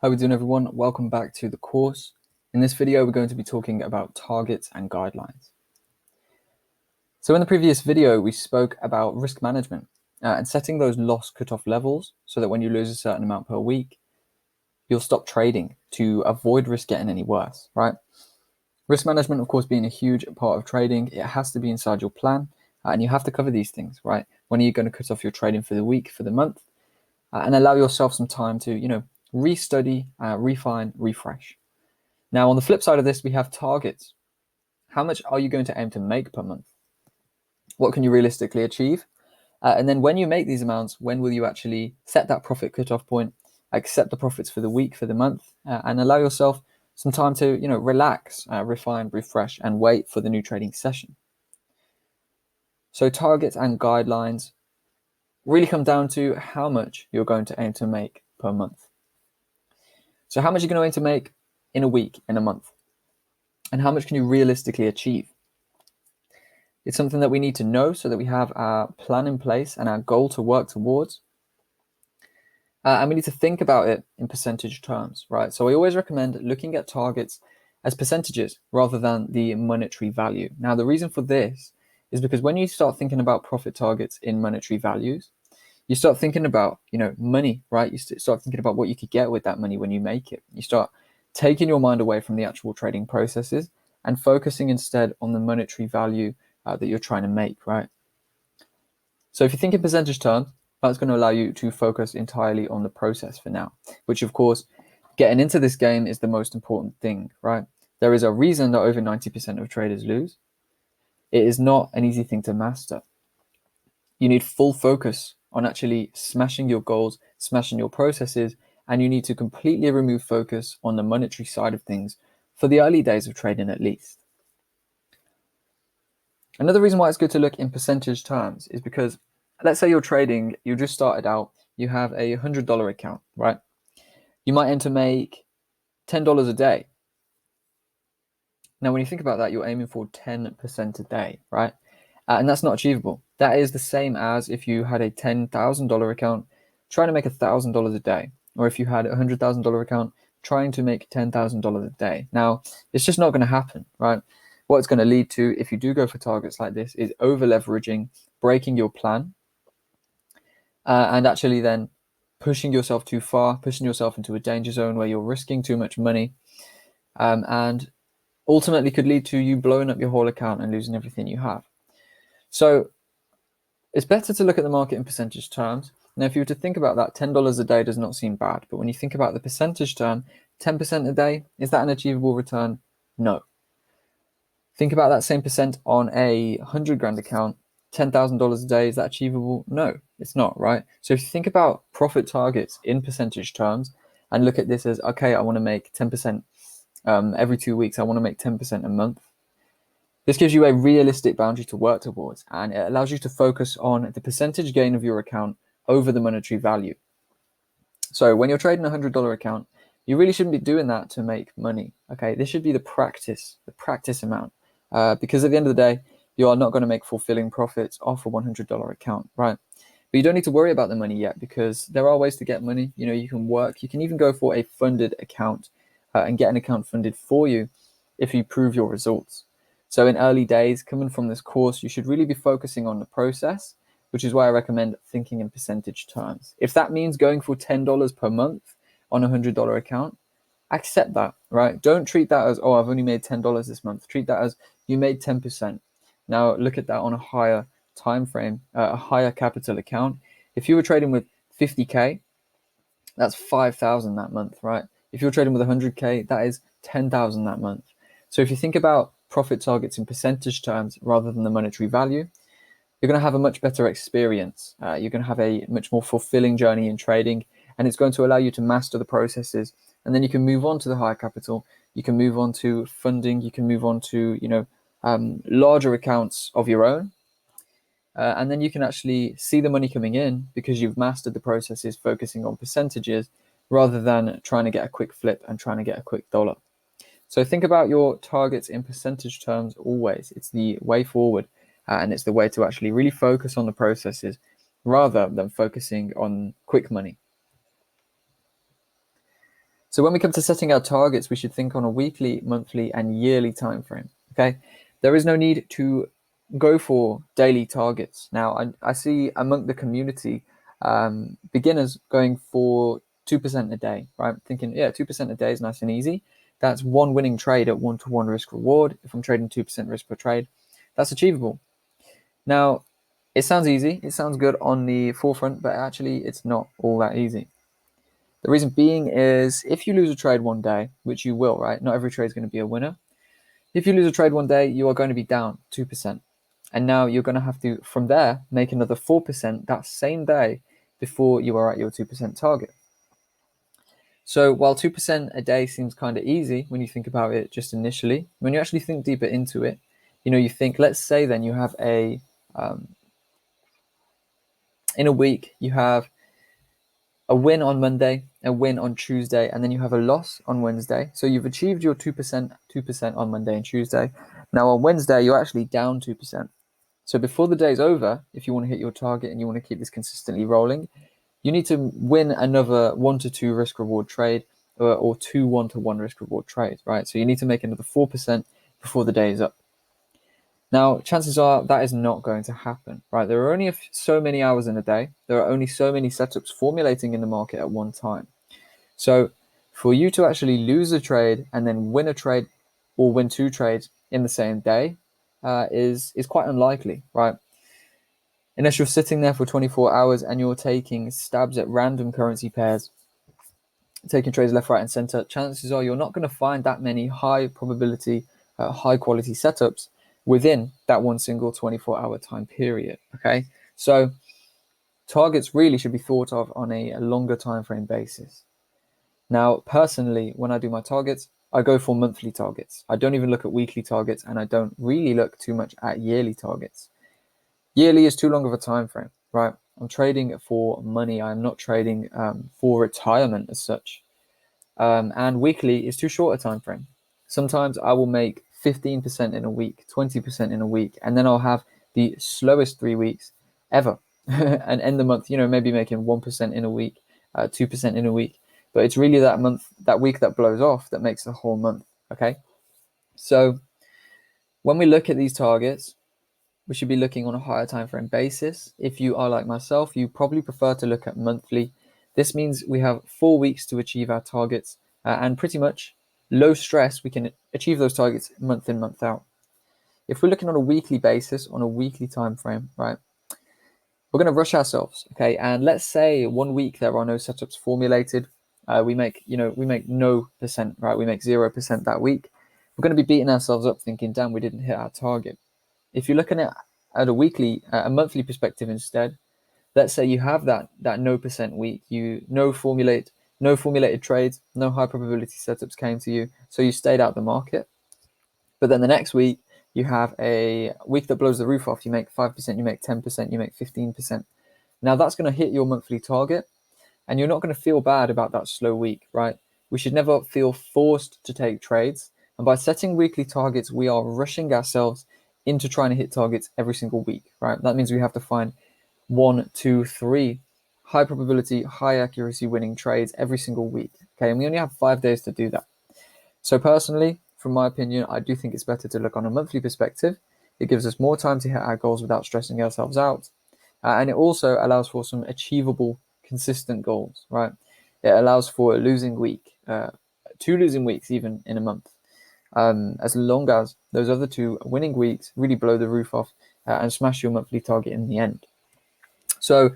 How are we doing, everyone? Welcome back to the course. In this video, we're going to be talking about targets and guidelines. So in the previous video, we spoke about risk management and setting those loss cutoff levels so that when you lose a certain amount per week, you'll stop trading to avoid risk getting any worse, right? Risk management, of course, being a huge part of trading, it has to be inside your plan and you have to cover these things, right? When are you going to cut off your trading for the week, for the month, and allow yourself some time to, restudy, refine, refresh. Now, on the flip side of this, we have targets. How much are you going to aim to make per month? What can you realistically achieve? And then when you make these amounts, when will you actually set that profit cutoff point, accept the profits for the week, for the month, and allow yourself some time to, relax, refine, refresh, and wait for the new trading session. So targets and guidelines really come down to how much you're going to aim to make per month. So how much are you going to aim to make in a week, in a month? And how much can you realistically achieve? It's something that we need to know so that we have our plan in place and our goal to work towards. And we need to think about it in percentage terms, right? So I always recommend looking at targets as percentages rather than the monetary value. Now, the reason for this is because when you start thinking about profit targets in monetary values, you start thinking about, money, right? You start thinking about what you could get with that money when you make it. You start taking your mind away from the actual trading processes and focusing instead on the monetary value that you're trying to make, right? So if you think in percentage terms, that's going to allow you to focus entirely on the process for now, which of course, getting into this game is the most important thing, right? There is a reason that over 90% of traders lose. It is not an easy thing to master. You need full focus on actually smashing your goals, smashing your processes, and you need to completely remove focus on the monetary side of things for the early days of trading at least. Another reason why it's good to look in percentage terms is because let's say you're trading, you just started out, you have a $100 account, right? You might aim to make $10 a day. Now, when you think about that, you're aiming for 10% a day, right? And that's not achievable. That is the same as if you had a $10,000 account trying to make $1,000 a day, or if you had a $100,000 account trying to make $10,000 a day. Now, it's just not going to happen, right? What it's going to lead to, if you do go for targets like this, is over leveraging, breaking your plan, and actually then pushing yourself too far, pushing yourself into a danger zone where you're risking too much money, and ultimately could lead to you blowing up your whole account and losing everything you have. So it's better to look at the market in percentage terms. Now, if you were to think about that, $10 a day does not seem bad. But when you think about the percentage term, 10% a day, is that an achievable return? No. Think about that same percent on a 100 grand account, $10,000 a day, is that achievable? No, it's not, right? So if you think about profit targets in percentage terms and look at this as, okay, I want to make 10% every 2 weeks, I want to make 10% a month. This gives you a realistic boundary to work towards, and it allows you to focus on the percentage gain of your account over the monetary value. So when you're trading a $100 account, you really shouldn't be doing that to make money. Okay, this should be the practice amount, because at the end of the day, you are not going to make fulfilling profits off a $100 account, right? But you don't need to worry about the money yet, because there are ways to get money. You can work. You can even go for a funded account and get an account funded for you if you prove your results. So in early days, coming from this course, you should really be focusing on the process, which is why I recommend thinking in percentage terms. If that means going for $10 per month on a $100 account, accept that, right? Don't treat that as, oh, I've only made $10 this month. Treat that as you made 10%. Now look at that on a higher time frame, a higher capital account. If you were trading with 50K, that's 5,000 that month, right? If you're trading with 100K, that is 10,000 that month. So if you think about profit targets in percentage terms rather than the monetary value, you're going to have a much better experience. You're going to have a much more fulfilling journey in trading, and it's going to allow you to master the processes. And then you can move on to the higher capital. You can move on to funding. You can move on to, larger accounts of your own. And then you can actually see the money coming in because you've mastered the processes, focusing on percentages rather than trying to get a quick flip and trying to get a quick dollar. So think about your targets in percentage terms always. It's the way forward, and it's the way to actually really focus on the processes rather than focusing on quick money. So when we come to setting our targets, we should think on a weekly, monthly, and yearly time frame. Okay, there is no need to go for daily targets. Now, I see among the community beginners going for 2% a day, right? Thinking, yeah, 2% a day is nice and easy. That's one winning trade at 1-to-1 risk reward. If I'm trading 2% risk per trade, that's achievable. Now, it sounds easy, it sounds good on the forefront, but actually it's not all that easy. The reason being is if you lose a trade one day, which you will, right? Not every trade is going to be a winner. If you lose a trade one day, you are going to be down 2%. And now you're going to have to, from there, make another 4% that same day before you are at your 2% target. So while 2% a day seems kind of easy when you think about it just initially, when you actually think deeper into it, you think, let's say then you have in a week, you have a win on Monday, a win on Tuesday, and then you have a loss on Wednesday. So you've achieved your 2% on Monday and Tuesday. Now on Wednesday, you're actually down 2%. So before the day's over, if you want to hit your target and you want to keep this consistently rolling, you need to win another 1-to-2 risk reward trade or 2 1-to-1 risk reward trades, right? So you need to make another 4% before the day is up. Now, chances are that is not going to happen, right? There are only so many hours in a day. There are only so many setups formulating in the market at one time. So for you to actually lose a trade and then win a trade or win two trades in the same day is quite unlikely, right? Unless you're sitting there for 24 hours and you're taking stabs at random currency pairs, taking trades left, right, and center, chances are you're not going to find that many high probability, high quality setups within that one single 24-hour time period. Okay, so targets really should be thought of on a longer time frame basis. Now, personally, when I do my targets, I go for monthly targets. I don't even look at weekly targets, and I don't really look too much at yearly targets. Yearly is too long of a time frame, right? I'm trading for money. I'm not trading for retirement as such. And weekly is too short a time frame. Sometimes I will make 15% in a week, 20% in a week, and then I'll have the slowest 3 weeks ever and end the month, maybe making 1% in a week, 2% in a week. But it's really that week that blows off that makes the whole month. Okay. So when we look at these targets, we should be looking on a higher time frame basis. If you are like myself, you probably prefer to look at monthly. This means we have 4 weeks to achieve our targets and pretty much low stress, we can achieve those targets month in, month out. If we're looking on a weekly basis, on a weekly time frame, right, we're going to rush ourselves, okay? And let's say 1 week there are no setups formulated. We make no percent, right? We make 0% that week. We're going to be beating ourselves up thinking, damn, we didn't hit our target. If you're looking at a monthly perspective instead, let's say you have that no percent week, no formulated trades, no high probability setups came to you, so you stayed out the market. But then the next week you have a week that blows the roof off. You make 5%, you make 10%, you make 15%. Now that's going to hit your monthly target, and you're not going to feel bad about that slow week, right? We should never feel forced to take trades, and by setting weekly targets, we are rushing ourselves into trying to hit targets every single week, right? That means we have to find 1, 2, 3 high probability, high accuracy winning trades every single week. Okay, and we only have 5 days to do that. So personally, from my opinion, I do think it's better to look on a monthly perspective. It gives us more time to hit our goals without stressing ourselves out. And it also allows for some achievable, consistent goals, right? It allows for a losing week, 2 losing weeks even in a month. As long as those other 2 winning weeks really blow the roof off and smash your monthly target in the end. So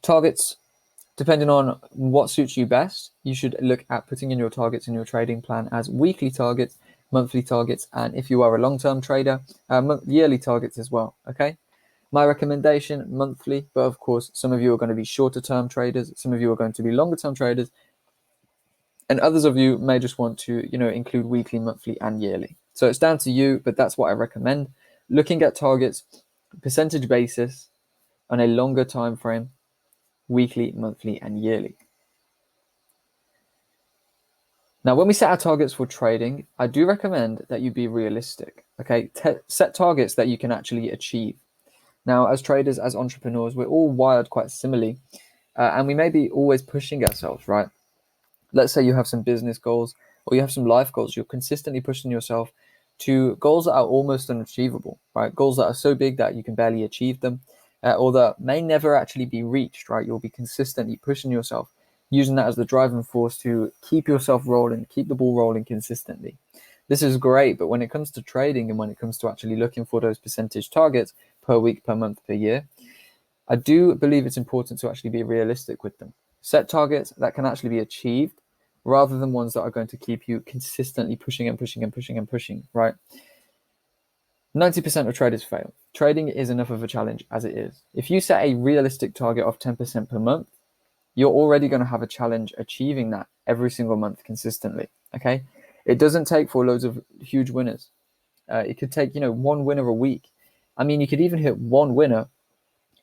targets, depending on what suits you best, you should look at putting in your targets in your trading plan as weekly targets, monthly targets, and if you are a long-term trader, yearly targets as well, okay? My recommendation, monthly, but of course, some of you are going to be shorter-term traders, some of you are going to be longer-term traders, and others of you may just want to, include weekly, monthly, and yearly. So it's down to you, but that's what I recommend. Looking at targets, percentage basis, on a longer time frame, weekly, monthly, and yearly. Now, when we set our targets for trading, I do recommend that you be realistic, okay? Set targets that you can actually achieve. Now, as traders, as entrepreneurs, we're all wired quite similarly, and we may be always pushing ourselves, right? Let's say you have some business goals or you have some life goals. You're consistently pushing yourself to goals that are almost unachievable, right? Goals that are so big that you can barely achieve them, or that may never actually be reached, right? You'll be consistently pushing yourself, using that as the driving force to keep yourself rolling, keep the ball rolling consistently. This is great, but when it comes to trading and when it comes to actually looking for those percentage targets per week, per month, per year, I do believe it's important to actually be realistic with them. Set targets that can actually be achieved rather than ones that are going to keep you consistently pushing and pushing and pushing and pushing, right? 90% of traders fail. Trading is enough of a challenge as it is. If you set a realistic target of 10% per month, you're already going to have a challenge achieving that every single month consistently. Okay. It doesn't take for loads of huge winners. It could take, one winner a week. I mean, you could even hit one winner,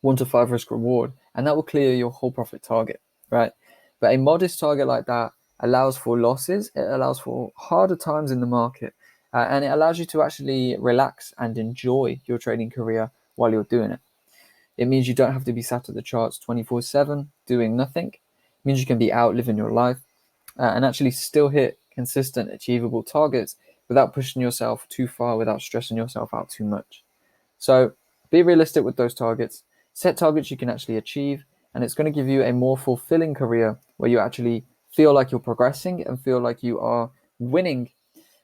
1 to 5 risk reward, and that will clear your whole profit target, right? But a modest target like that allows for losses, it allows for harder times in the market, and it allows you to actually relax and enjoy your trading career while you're doing it. It means you don't have to be sat at the charts 24/7 doing nothing. It means you can be out living your life and actually still hit consistent, achievable targets without pushing yourself too far, without stressing yourself out too much. So be realistic with those targets, set targets you can actually achieve, and it's going to give you a more fulfilling career where you actually feel like you're progressing and feel like you are winning,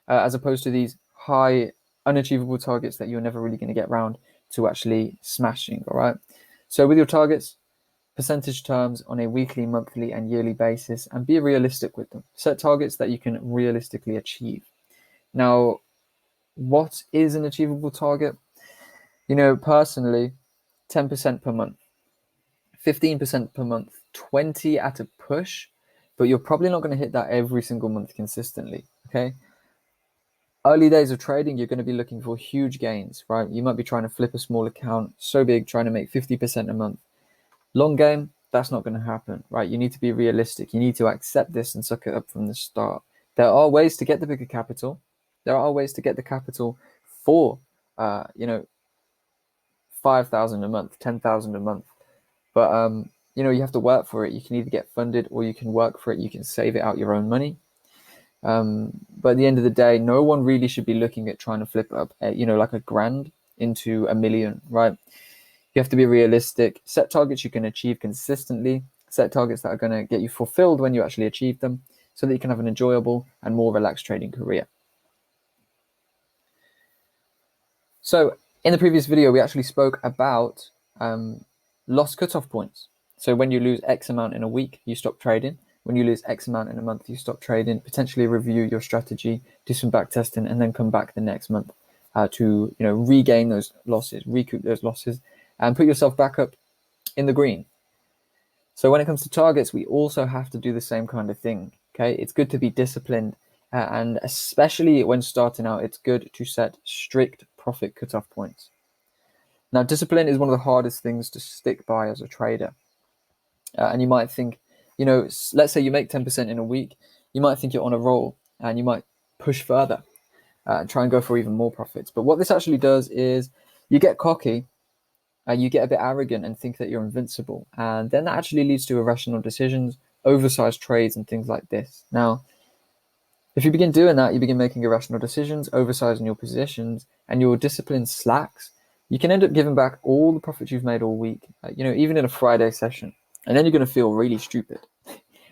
as opposed to these high, unachievable targets that you're never really going to get around to actually smashing. All right. So with your targets, percentage terms on a weekly, monthly, and yearly basis, and be realistic with them. Set targets that you can realistically achieve. Now, what is an achievable target? Personally, 10% per month, 15% per month, 20 at a push, but you're probably not going to hit that every single month consistently. Okay. Early days of trading, you're going to be looking for huge gains, right? You might be trying to flip a small account so big, trying to make 50% a month. Long game, that's not going to happen, right? You need to be realistic. You need to accept this and suck it up from the start. There are ways to get the bigger capital. There are ways to get the capital for, 5,000 a month, 10,000 a month. But, you have to work for it. You can either get funded or you can work for it. You can save it out your own money. But at the end of the day, no one really should be looking at trying to flip up, like a grand into a million, right? You have to be realistic, set targets you can achieve consistently, set targets that are going to get you fulfilled when you actually achieve them so that you can have an enjoyable and more relaxed trading career. So in the previous video, we actually spoke about loss cutoff points. So when you lose X amount in a week, you stop trading. When you lose X amount in a month, you stop trading, potentially review your strategy, do some back testing, and then come back the next month to regain those losses, recoup those losses, and put yourself back up in the green. So when it comes to targets, we also have to do the same kind of thing. Okay, it's good to be disciplined, and especially when starting out, it's good to set strict profit cutoff points. Now, discipline is one of the hardest things to stick by as a trader. And you might think, let's say you make 10% in a week, you might think you're on a roll and you might push further and try and go for even more profits. But what this actually does is you get cocky, you get a bit arrogant and think that you're invincible. And then that actually leads to irrational decisions, oversized trades, and things like this. Now, if you begin doing that, you begin making irrational decisions, oversizing your positions, and your discipline slacks, you can end up giving back all the profits you've made all week, even in a Friday session. And then you're going to feel really stupid.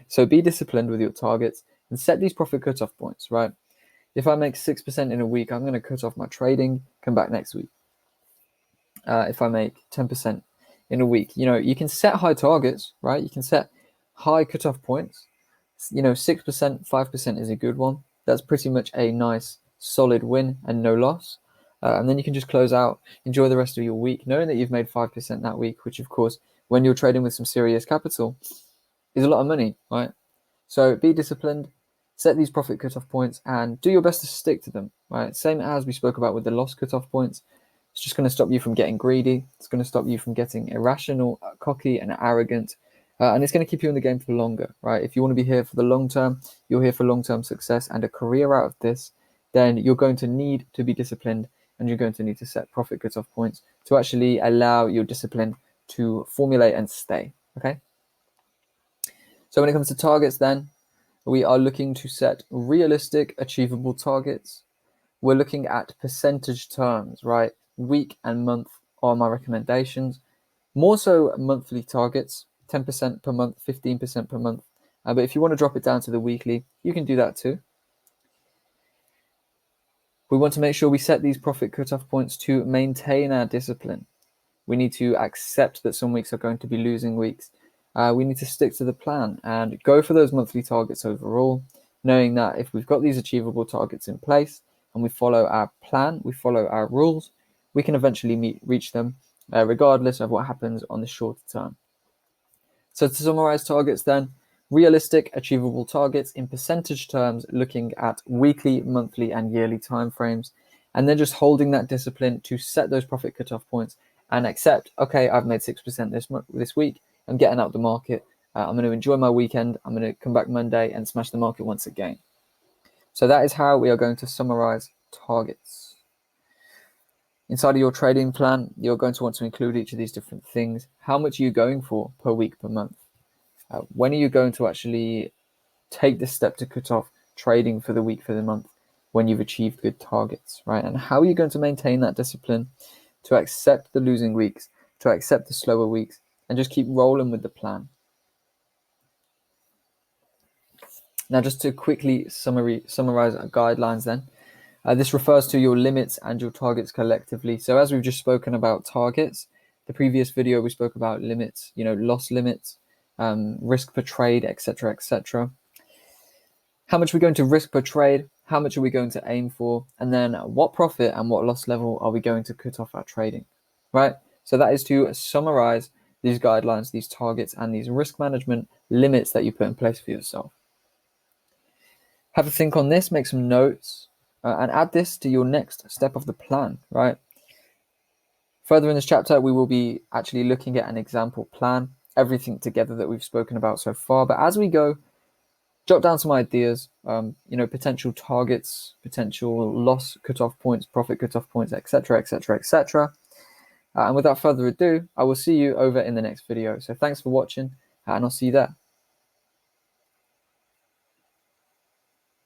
So be disciplined with your targets and set these profit cutoff points, right? If I make 6% in a week, I'm going to cut off my trading, come back next week. If I make 10% in a week, you can set high targets, right? You can set high cutoff points. 6%, 5% is a good one. That's pretty much a nice solid win and no loss. And then you can just close out, enjoy the rest of your week, knowing that you've made 5% that week, which of course, when you're trading with some serious capital, is a lot of money, right? So be disciplined, set these profit cutoff points, and do your best to stick to them, right? Same as we spoke about with the loss cutoff points. It's just going to stop you from getting greedy. It's going to stop you from getting irrational, cocky, and arrogant. And it's going to keep you in the game for longer, right? If you want to be here for the long term, you're here for long-term success and a career out of this, then you're going to need to be disciplined and you're going to need to set profit cutoff points to actually allow your discipline to formulate and stay, okay? So when it comes to targets then, we are looking to set realistic, achievable targets. We're looking at percentage terms, right? Week and month are my recommendations. More so monthly targets, 10% per month, 15% per month. But if you want to drop it down to the weekly, you can do that too. We want to make sure we set these profit cutoff points to maintain our discipline. We need to accept that some weeks are going to be losing weeks. We need to stick to the plan and go for those monthly targets overall, knowing that if we've got these achievable targets in place and we follow our plan, we follow our rules, we can eventually reach them regardless of what happens on the shorter term. So to summarize targets then, realistic, achievable targets in percentage terms, looking at weekly, monthly, and yearly timeframes, and then just holding that discipline to set those profit cutoff points and accept, okay, I've made 6% this week. I'm getting out the market. I'm going to enjoy my weekend. I'm going to come back Monday and smash the market once again. So that is how we are going to summarize targets. Inside of your trading plan, you're going to want to include each of these different things. How much are you going for per week, per month? When are you going to actually take this step to cut off trading for the week, for the month, when you've achieved good targets, right? And how are you going to maintain that discipline to accept the losing weeks, to accept the slower weeks, and just keep rolling with the plan? Now, just to quickly summarize our guidelines then. This refers to your limits and your targets collectively. So as we've just spoken about targets, the previous video we spoke about limits, loss limits, risk per trade, etc., etc. How much are we going to risk per trade? How much are we going to aim for? And then what profit and what loss level are we going to cut off our trading, right? So that is to summarize these guidelines, these targets, and these risk management limits that you put in place for yourself. Have a think on this, make some notes, and add this to your next step of the plan, right? Further in this chapter, we will be actually looking at an example plan, everything together that we've spoken about so far. But as we go, jot down some ideas, potential targets, potential loss cutoff points, profit cutoff points, etc., etc., etc. And without further ado, I will see you over in the next video. So thanks for watching, and I'll see you there.